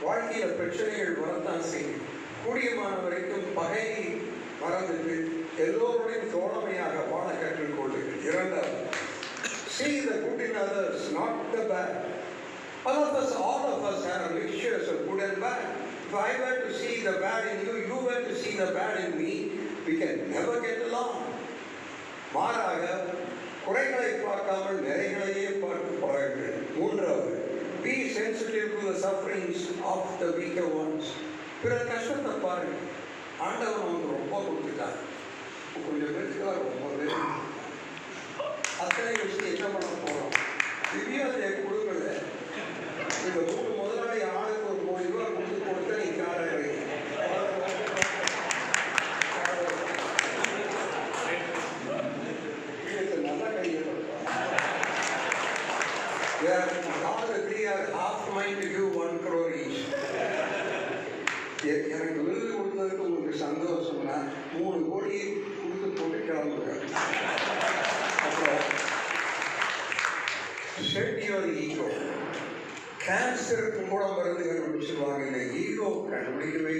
வாழ்க்கையில் பிரச்சனைகள் வரத்தான் செய்யும். கூடியமான வரைக்கும் பகையை மறந்துட்டு எல்லோருடையும் தோழமையாக வாழ கற்றுக்கொள்ளுங்கள். இரண்டாவது, see the good in others, not the bad. All of us have mixtures of good and bad. If I were to see the bad in you, you were to see the bad in me, we can never get along. மாறாக குறைகளை பார்க்காமல் நிறைகளையே பார்த்து பழகுங்கள். மூன்றாவது, be sensitive to the sufferings of the weaker ones. பிறர் கஷ்டத்தை பாருங்க. ஆண்டவன் வந்து ரொம்ப கொடுத்துட்டார், கொஞ்சம் பேருக்கு ரொம்பவே அத்தனை விஷயம் என்ன பண்ண போகிறோம்? திவ்யாதையை கொடுக்கல. இந்த 3 முதலாளி ஆளுக்கு ஒரு ₹1,000,000 கொடுத்து நீ காரணம் நல்லா கையெழுப்பா. all the 3 are half mind to give 1 crore each. எனக்கு விருது கொடுத்ததுக்கு உங்களுக்கு சந்தோஷம்னா 3 கோடி கொடுத்து போட்டு கிளம்புங்க. அப்புறம் ஷெட் யுவர் ஈகோ. கேன்சருக்கு கூட மருந்து கண்டுபிடிச்சிருவாங்க, இந்த ஈகோ கண்டுபிடிக்கவே